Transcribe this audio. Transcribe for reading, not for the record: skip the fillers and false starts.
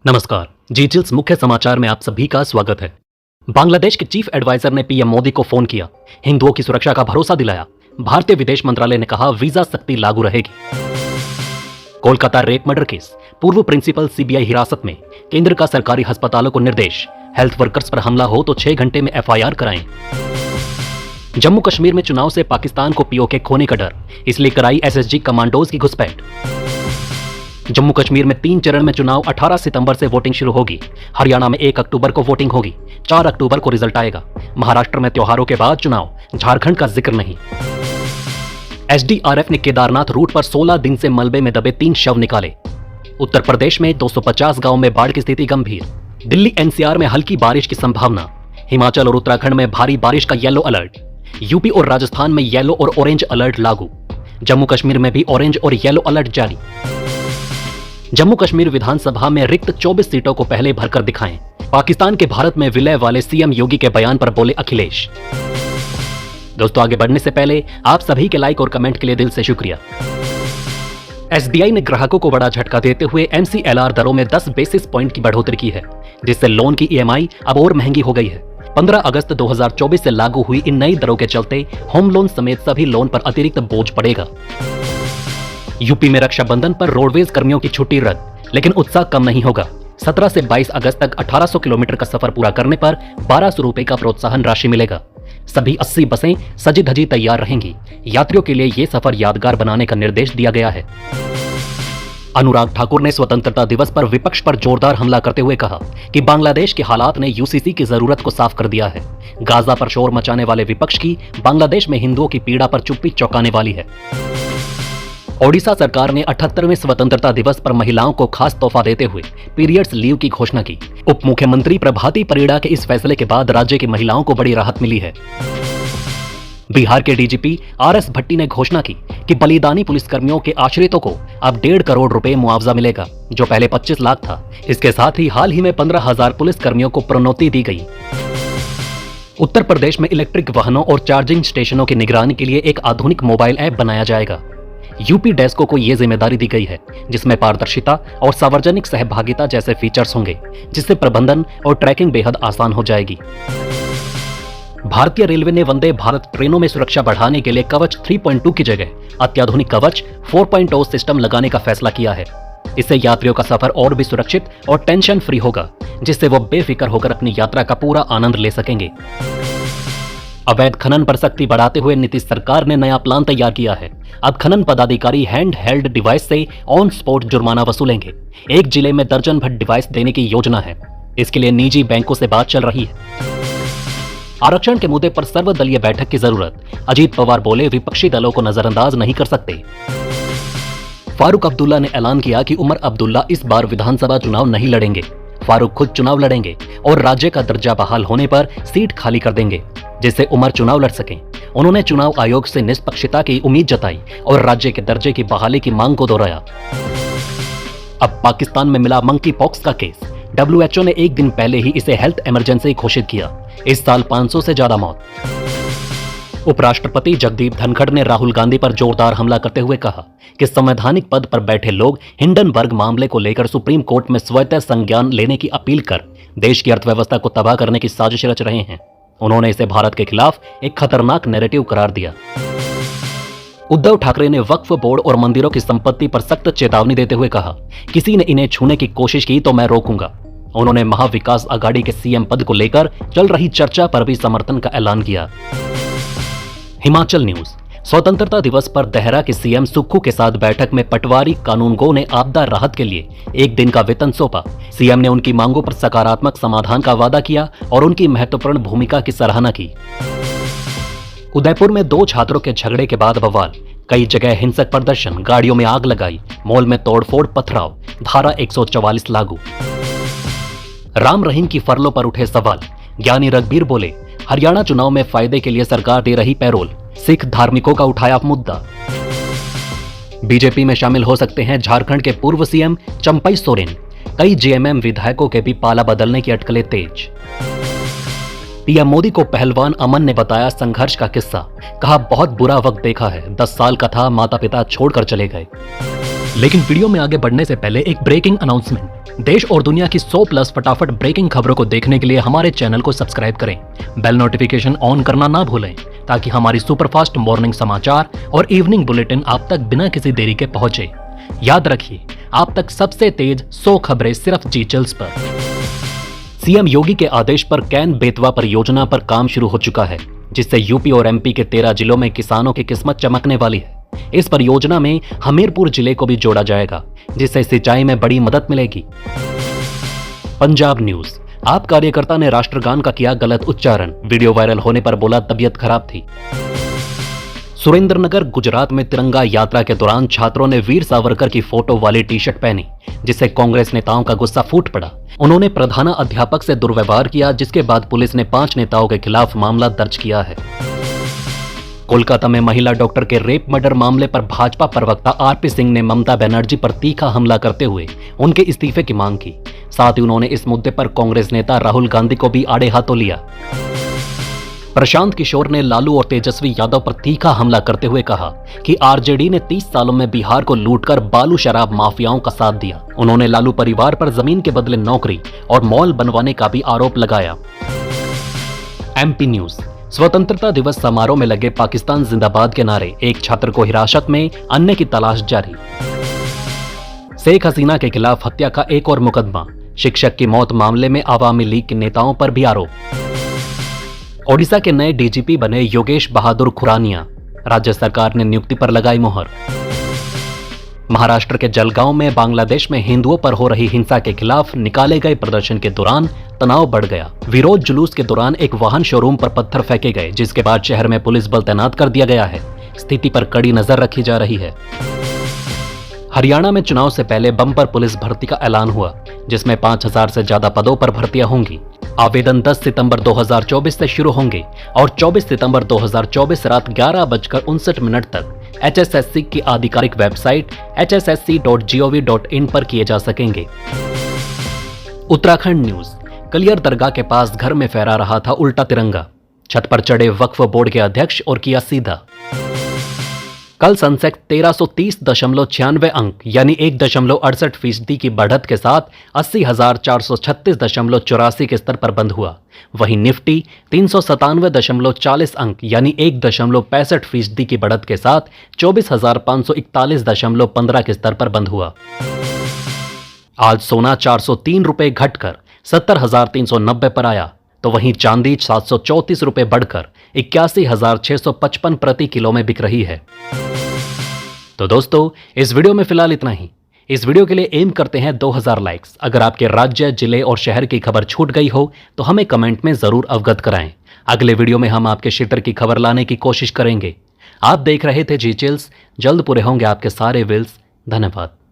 नमस्कार। जी चिल्स मुख्य समाचार में आप सभी का स्वागत है। बांग्लादेश के चीफ एडवाइजर ने पीएम मोदी को फोन किया, हिंदुओं की सुरक्षा का भरोसा दिलाया। भारतीय विदेश मंत्रालय ने कहा वीजा सख्ती लागू रहेगी। कोलकाता रेप मर्डर केस, पूर्व प्रिंसिपल सीबीआई हिरासत में, केंद्र का सरकारी अस्पतालों को निर्देश, हेल्थ वर्कर्स पर हमला हो तो 6 घंटे में एफआईआर कराएं। जम्मू कश्मीर में चुनाव से पाकिस्तान को पीओके खोने का डर, इसलिए कराई एसएसजी कमांडोज की घुसपैठ। जम्मू कश्मीर में 3 चरण में चुनाव, 18 सितंबर से वोटिंग शुरू होगी। हरियाणा में 1 अक्टूबर को वोटिंग होगी, 4 अक्टूबर को रिजल्ट आएगा। महाराष्ट्र में त्योहारों के बाद चुनाव, झारखंड का जिक्र नहीं। एसडीआरएफ ने केदारनाथ रूट पर 16 दिन से मलबे में दबे 3 शव निकाले। उत्तर प्रदेश में 250 गांव में बाढ़ की स्थिति गंभीर। दिल्ली एनसीआर में हल्की बारिश की संभावना। हिमाचल और उत्तराखंड में भारी बारिश का येलो अलर्ट। यूपी और राजस्थान में येलो और ऑरेंज अलर्ट लागू। जम्मू कश्मीर में भी ऑरेंज और येलो अलर्ट जारी। जम्मू कश्मीर विधानसभा में रिक्त 24 सीटों को पहले भरकर दिखाएं। पाकिस्तान के भारत में विलय वाले सीएम योगी के बयान पर बोले अखिलेश। दोस्तों, आगे बढ़ने से पहले आप सभी के लाइक और कमेंट के लिए दिल से शुक्रिया। एसबीआई ने ग्राहकों को बड़ा झटका देते हुए एमसीएलआर दरों में 10 बेसिस पॉइंट की बढ़ोतरी की है, जिससे लोन की ईएमआई अब और महंगी हो गई है। 15 अगस्त 2024 से लागू हुई इन नई दरों के चलते होम लोन समेत सभी लोन पर अतिरिक्त बोझ पड़ेगा। यूपी में रक्षाबंधन पर रोडवेज कर्मियों की छुट्टी रद्द, लेकिन उत्साह कम नहीं होगा। 17 से 22 अगस्त तक 1800 किलोमीटर का सफर पूरा करने पर 1200 रुपए का प्रोत्साहन राशि मिलेगा। सभी 80 बसें सजी धजी तैयार रहेंगी। यात्रियों के लिए ये सफर यादगार बनाने का निर्देश दिया गया है। अनुराग ठाकुर ने स्वतंत्रता दिवस पर विपक्ष पर जोरदार हमला करते हुए कहा कि बांग्लादेश के हालात ने यूसीसी की जरूरत को साफ कर दिया है। गाजा पर शोर मचाने वाले विपक्ष की बांग्लादेश में हिंदुओं की पीड़ा पर चुप्पी चौंकाने वाली है। ओडिशा सरकार ने 78वें स्वतंत्रता दिवस पर महिलाओं को खास तोहफा देते हुए पीरियड्स लीव की घोषणा की। उप मुख्यमंत्री प्रभाती परिड़ा के इस फैसले के बाद राज्य की महिलाओं को बड़ी राहत मिली है। बिहार के डीजीपी आरएस भट्टी ने घोषणा की कि बलिदानी पुलिसकर्मियों के आश्रितों को अब 1.5 करोड़ रुपए मुआवजा मिलेगा, जो पहले 25 लाख था। इसके साथ ही हाल ही में 15,000 पुलिसकर्मियों को प्रोन्नति दी गई। उत्तर प्रदेश में इलेक्ट्रिक वाहनों और चार्जिंग स्टेशनों की निगरानी के लिए एक आधुनिक मोबाइल ऐप बनाया जाएगा। यूपी डेस्को को यह जिम्मेदारी दी गई है, जिसमें पारदर्शिता और सार्वजनिक सहभागिता जैसे फीचर्स होंगे, जिससे प्रबंधन और ट्रैकिंग बेहद आसान हो जाएगी। भारतीय रेलवे ने वंदे भारत ट्रेनों में सुरक्षा बढ़ाने के लिए कवच 3.2 की जगह अत्याधुनिक कवच 4.0 सिस्टम लगाने का फैसला किया है। इससे यात्रियों का सफर और भी सुरक्षित और टेंशन फ्री होगा, जिससे वो बेफिक्र होकर अपनी यात्रा का पूरा आनंद ले सकेंगे। अवैध खनन पर सख्ती बढ़ाते हुए नीतीश सरकार ने नया प्लान तैयार किया है। अब खनन पदाधिकारी हैंड हेल्ड डिवाइस से ऑन स्पॉट जुर्माना वसूलेंगे। एक जिले में दर्जन भर डिवाइस देने की योजना है। इसके लिए निजी बैंकों से बात चल रही है। आरक्षण के मुद्दे पर सर्वदलीय बैठक की जरूरत, अजीत पवार बोले विपक्षी दलों को नजरअंदाज नहीं कर सकते। फारूक अब्दुल्ला ने ऐलान किया कि उमर अब्दुल्ला इस बार विधानसभा चुनाव नहीं लड़ेंगे। फारूक खुद चुनाव लड़ेंगे और राज्य का दर्जा बहाल होने पर सीट खाली कर देंगे, जिससे उमर चुनाव लड़ सकें। उन्होंने चुनाव आयोग से निष्पक्षता की उम्मीद जताई और राज्य के दर्जे की बहाली की मांग को दोहराया। अब पाकिस्तान में मिला मंकी पॉक्स का केस। डब्ल्यूएचओ ने एक दिन पहले ही इसे हेल्थ इमरजेंसी घोषित किया। इस साल 500 से ज्यादा मौत। उपराष्ट्रपति जगदीप धनखड़ ने राहुल गांधी पर जोरदार हमला करते हुए कहा कि संवैधानिक पद पर बैठे लोग हिंडनबर्ग मामले को लेकर सुप्रीम कोर्ट में स्वतः संज्ञान लेने की अपील कर देश की अर्थव्यवस्था को तबाह करने की साजिश रच रहे हैं। उन्होंने इसे भारत के खिलाफ एक खतरनाक नैरेटिव करार दिया। उद्धव ठाकरे ने वक्फ बोर्ड और मंदिरों की संपत्ति पर सख्त चेतावनी देते हुए कहा, किसी ने इन्हें छूने की कोशिश की तो मैं रोकूंगा। उन्होंने महाविकास आघाड़ी के सीएम पद को लेकर चल रही चर्चा पर भी समर्थन का ऐलान किया। हिमाचल न्यूज। स्वतंत्रता दिवस पर देहरा के सीएम सुक्खू के साथ बैठक में पटवारी कानूनगो ने आपदा राहत के लिए 1 दिन का वेतन सौंपा। सीएम ने उनकी मांगों पर सकारात्मक समाधान का वादा किया और उनकी महत्वपूर्ण भूमिका की सराहना की। उदयपुर में 2 छात्रों के झगड़े के बाद बवाल, कई जगह हिंसक प्रदर्शन, गाड़ियों में आग लगाई, मॉल में तोड़फोड़, पथराव, धारा 144 लागू। राम रहीम की फरलों पर उठे सवाल, ज्ञानी रघबीर बोले हरियाणा चुनाव में फायदे के लिए सरकार दे रही पैरोल। सिख धार्मिकों का उठाया मुद्दा। बीजेपी में शामिल हो सकते हैं झारखंड के पूर्व सीएम चंपई सोरेन। कई जेएमएम विधायकों के भी पाला बदलने की अटकलें तेज। पीएम मोदी को पहलवान अमन ने बताया संघर्ष का किस्सा, कहा बहुत बुरा वक्त देखा है, 10 साल का था, माता पिता छोड़कर चले गए। लेकिन वीडियो में आगे बढ़ने से पहले एक ब्रेकिंग अनाउंसमेंट। देश और दुनिया की 100 प्लस फटाफट ब्रेकिंग खबरों को देखने के लिए हमारे चैनल को सब्सक्राइब करें, बेल नोटिफिकेशन ऑन करना ना भूलें ताकि हमारी सुपरफास्ट मॉर्निंग समाचार और इवनिंग बुलेटिन आप तक बिना किसी देरी के पहुंचे। याद रखिए, आप तक सबसे तेज 100 खबरें सिर्फ जी चैनल्स पर। सीएम योगी के आदेश पर कैन बेतवा परियोजना पर काम शुरू हो चुका है, जिससे यूपी और एमपी के 13 जिलों में किसानों की किस्मत चमकने वाली है। इस परियोजना में हमीरपुर जिले को भी जोड़ा जाएगा, जिससे सिंचाई में बड़ी मदद मिलेगी। पंजाब न्यूज, आप कार्यकर्ता ने राष्ट्रगान का किया गलत उच्चारण, वीडियो वायरल होने पर बोला तबीयत खराब थी। सुरेंद्रनगर गुजरात में तिरंगा यात्रा के दौरान छात्रों ने वीर सावरकर की फोटो वाली टी शर्ट पहनी, जिससे कांग्रेस नेताओं का गुस्सा फूट पड़ा। उन्होंने प्रधान अध्यापक से दुर्व्यवहार किया, जिसके बाद पुलिस ने 5 नेताओं के खिलाफ मामला दर्ज किया है। कोलकाता में महिला डॉक्टर के रेप मर्डर मामले पर भाजपा प्रवक्ता आरपी सिंह ने ममता बनर्जी पर तीखा हमला करते हुए उनके इस्तीफे की मांग की। साथ ही उन्होंने इस मुद्दे पर कांग्रेस नेता राहुल गांधी को भी आड़े हाथों लिया। प्रशांत किशोर ने लालू और तेजस्वी यादव पर तीखा हमला करते हुए कहा कि आरजेडी ने 30 सालों में बिहार को लूटकर बालू शराब माफियाओं का साथ दिया। उन्होंने लालू परिवार पर जमीन के बदले नौकरी और मॉल बनवाने का भी आरोप लगाया। एमपी न्यूज, स्वतंत्रता दिवस समारोह में लगे पाकिस्तान जिंदाबाद के नारे, एक छात्र को हिरासत में, अन्य की तलाश जारी। शेख हसीना के खिलाफ हत्या का एक और मुकदमा, शिक्षक की मौत मामले में आवामी लीग के नेताओं पर भी आरोप। ओडिशा के नए डीजीपी बने योगेश बहादुर खुरानिया, राज्य सरकार ने नियुक्ति पर लगाई मोहर। महाराष्ट्र के जलगांव में बांग्लादेश में हिंदुओं पर हो रही हिंसा के खिलाफ निकाले गए प्रदर्शन के दौरान तनाव बढ़ गया। विरोध जुलूस के दौरान एक वाहन शोरूम पर पत्थर फेंके गए, जिसके बाद शहर में पुलिस बल तैनात कर दिया गया है। स्थिति पर कड़ी नजर रखी जा रही है। हरियाणा में चुनाव से पहले बम्पर पुलिस भर्ती का ऐलान हुआ, जिसमें 5000 से ज्यादा पदों पर भर्तियां होंगी। आवेदन 10 सितंबर 2024 से शुरू होंगे और 24 सितंबर 2024 रात 11:59 तक HSSC की आधिकारिक वेबसाइट hssc.gov.in पर किए जा सकेंगे। उत्तराखंड न्यूज, कलियर दरगाह के पास घर में फहरा रहा था उल्टा तिरंगा, छत पर चढ़े वक्फ बोर्ड के अध्यक्ष और किया सीधा। कल सेंसेक्स 1330.96 अंक यानी 1.68% की बढ़त के साथ 80,436.84 के स्तर पर बंद हुआ। वहीं निफ्टी 397.40 अंक यानी 1.65% की बढ़त के साथ 24,541.15 के स्तर पर बंद हुआ। आज सोना 403 रुपए घटकर 70,390 पर आया, तो वहीं चांदी 734 रुपए बढ़कर 81,655 प्रति किलो में बिक रही है। तो दोस्तों, इस वीडियो में फिलहाल इतना ही। इस वीडियो के लिए एम करते हैं 2000 लाइक्स। अगर आपके राज्य, जिले और शहर की खबर छूट गई हो तो हमें कमेंट में जरूर अवगत कराएं। अगले वीडियो में हम आपके क्षेत्र की खबर लाने की कोशिश करेंगे। आप देख रहे थे जी चिल्स, जल्द पूरे होंगे आपके सारे विल्स। धन्यवाद।